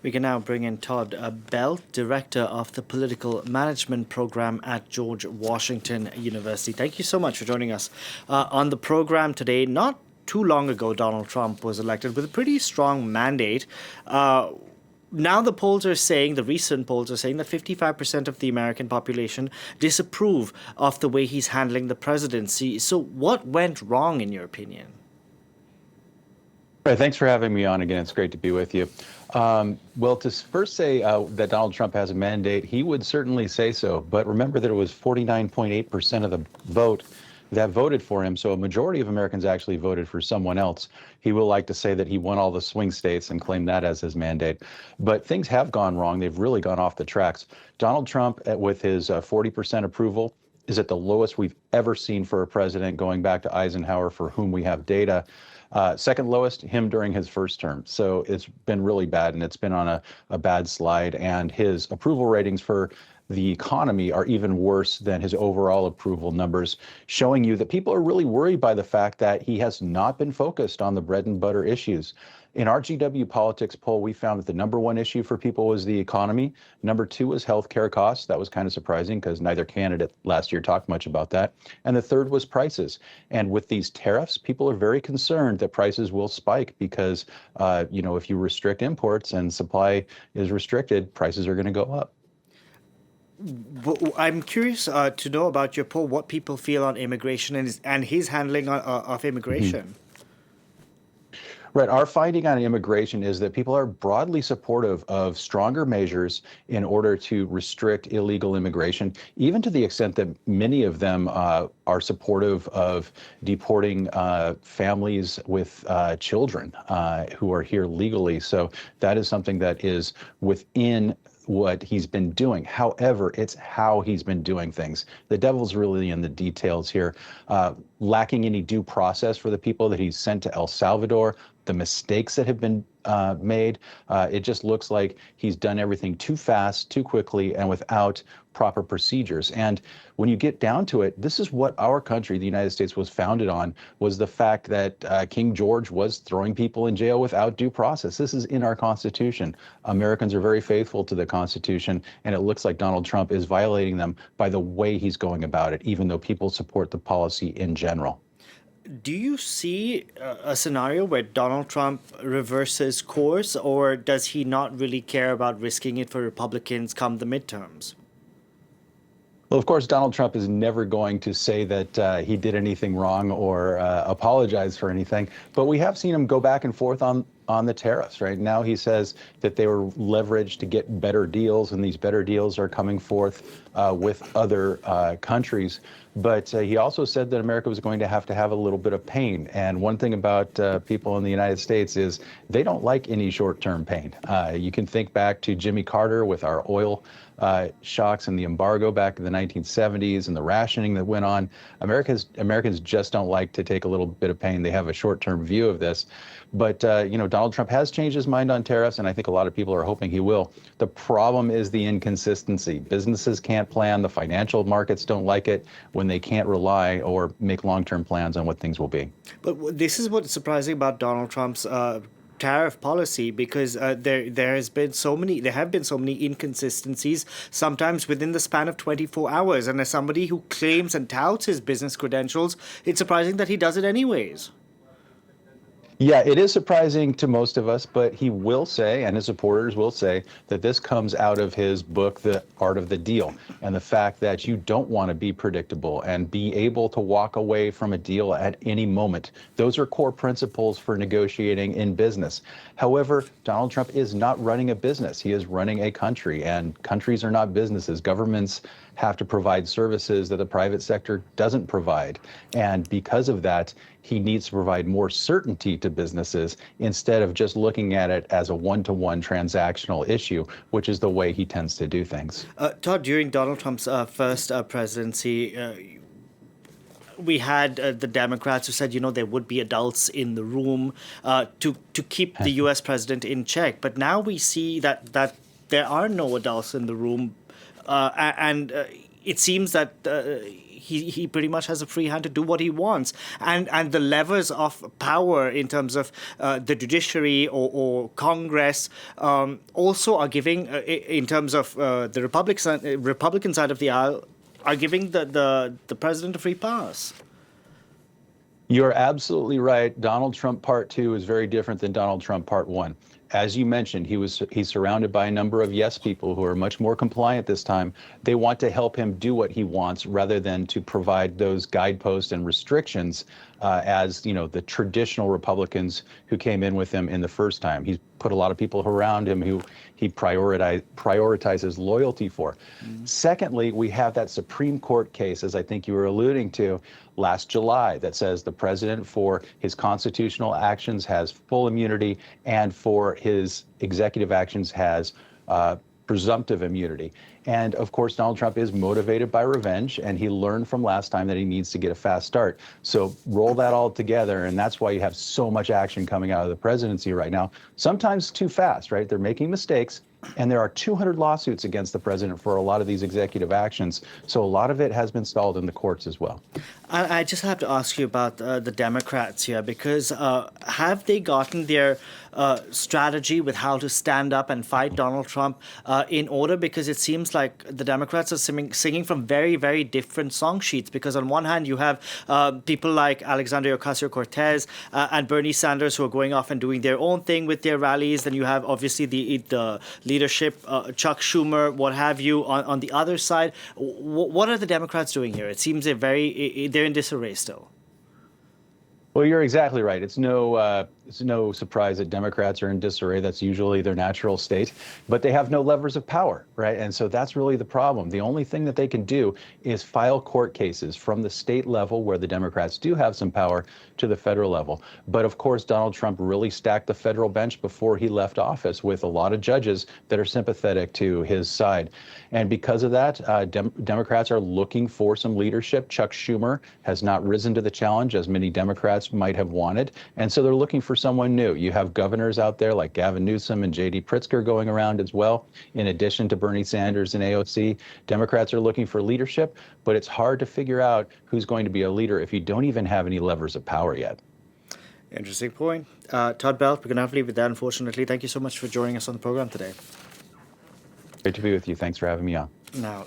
We can now bring in Todd Belt, Director of the Political Management Program at George Washington University. Thank you so much for joining us on the program today. Not too long ago, Donald Trump was elected with a pretty strong mandate. Now the polls are saying, the recent polls are saying that 55% of the American population disapprove of the way he's handling the presidency. So what went wrong, in your opinion? Right, thanks for having me on again. It's great to be with you. Well, to first say that Donald Trump has a mandate, he would certainly say so. But remember that it was 49.8% of the vote that voted for him. So a majority of Americans actually voted for someone else. He will like to say that he won all the swing states and claim that as his mandate. But things have gone wrong. They've really gone off the tracks. Donald Trump, with his 40% approval, is at the lowest we've ever seen for a president, going back to Eisenhower, for whom we have data. Second lowest, him during his first term. So it's been really bad, and it's been on a bad slide. And his approval ratings for the economy are even worse than his overall approval numbers, showing you that people are really worried by the fact that he has not been focused on the bread and butter issues. In our GW Politics poll, we found that the number one issue for people was the economy. Number two was healthcare costs. That was kind of surprising because neither candidate last year talked much about that. And the third was prices. And with these tariffs, people are very concerned that prices will spike because, if you restrict imports and supply is restricted, prices are going to go up. I'm curious to know about your poll, what people feel on immigration and his handling of immigration. Mm-hmm. Right. Our finding on immigration is that people are broadly supportive of stronger measures in order to restrict illegal immigration, even to the extent that many of them are supportive of deporting families with children who are here legally. So that is something that is within what he's been doing. However, it's how he's been doing things. The devil's really in the details here. Lacking any due process for the people that he's sent to El Salvador, the mistakes that have been made. It just looks like he's done everything too fast, too quickly, and without proper procedures. And when you get down to it, this is what our country, the United States, was founded on, was the fact that King George was throwing people in jail without due process. This is in our Constitution. Americans are very faithful to the Constitution, and it looks like Donald Trump is violating them by the way he's going about it, even though people support the policy in general. Do you see a scenario where Donald Trump reverses course, or does he not really care about risking it for Republicans come the midterms? Well, of course, Donald Trump is never going to say that he did anything wrong or apologize for anything. But we have seen him go back and forth on the tariffs. Right now, he says that they were leveraged to get better deals, and these better deals are coming forth with other countries. But he also said that America was going to have a little bit of pain. And one thing about people in the United States is they don't like any short-term pain. You can think back to Jimmy Carter with our oil shocks and the embargo back in the 1970s and the rationing that went on. Americans just don't like to take a little bit of pain. They have a short-term view of this. But, Donald Trump has changed his mind on tariffs, and I think a lot of people are hoping he will. The problem is the inconsistency. Businesses can't plan. The financial markets don't like it when they can't rely or make long-term plans on what things will be. But this is what's surprising about Donald Trump's tariff policy, because there have been so many inconsistencies, sometimes within the span of 24 hours. And as somebody who claims and touts his business credentials, it's surprising that he does it anyways. Yeah, it is surprising to most of us, but he will say, and his supporters will say, that this comes out of his book, The Art of the Deal, and the fact that you don't want to be predictable and be able to walk away from a deal at any moment. Those are core principles for negotiating in business. However, Donald Trump is not running a business. He is running a country, and countries are not businesses. Governments have to provide services that the private sector doesn't provide. And because of that, he needs to provide more certainty to businesses instead of just looking at it as a one-to-one transactional issue, which is the way he tends to do things. Todd, during Donald Trump's first presidency, we had the Democrats who said, there would be adults in the room to keep the U.S. president in check. But now we see that there are no adults in the room. And it seems that he pretty much has a free hand to do what he wants. And the levers of power in terms of the judiciary or Congress also are giving, in terms of the Republican side of the aisle, are giving the president a free pass. You're absolutely right. Donald Trump Part 2 is very different than Donald Trump Part 1. As you mentioned, he's surrounded by a number of yes people who are much more compliant this time. They want to help him do what he wants rather than to provide those guideposts and restrictions as the traditional Republicans who came in with him in the first time. He's put a lot of people around him who he prioritizes loyalty for. Secondly, we have that Supreme Court case, as I think you were alluding to, last July, that says the president for his constitutional actions has full immunity and for his executive actions has presumptive immunity. And of course, Donald Trump is motivated by revenge, and he learned from last time that he needs to get a fast start. So roll that all together, and that's why you have so much action coming out of the presidency right now. Sometimes too fast, right? They're making mistakes, and there are 200 lawsuits against the president for a lot of these executive actions. So a lot of it has been stalled in the courts as well. I just have to ask you about the Democrats here, because have they gotten their strategy with how to stand up and fight Donald Trump in order? Because it seems like the Democrats are singing from very, very different song sheets. Because on one hand, you have people like Alexandria Ocasio-Cortez and Bernie Sanders who are going off and doing their own thing with their rallies. Then you have obviously the leadership, Chuck Schumer, what have you, on the other side. What are the Democrats doing here? It seems they're in disarray still. Well, you're exactly right. It's no surprise that Democrats are in disarray. That's usually their natural state, but they have no levers of power, right? And so that's really the problem. The only thing that they can do is file court cases from the state level, where the Democrats do have some power, to the federal level. But of course, Donald Trump really stacked the federal bench before he left office with a lot of judges that are sympathetic to his side. And because of that, Democrats are looking for some leadership. Chuck Schumer has not risen to the challenge as many Democrats might have wanted. And so they're looking for someone new. You have governors out there like Gavin Newsom and J.D. Pritzker going around as well, in addition to Bernie Sanders and AOC. Democrats are looking for leadership, but it's hard to figure out who's going to be a leader if you don't even have any levers of power yet. Interesting point. Todd Belt, we're going to have to leave with that, unfortunately. Thank you so much for joining us on the program today. Great to be with you. Thanks for having me on. Now,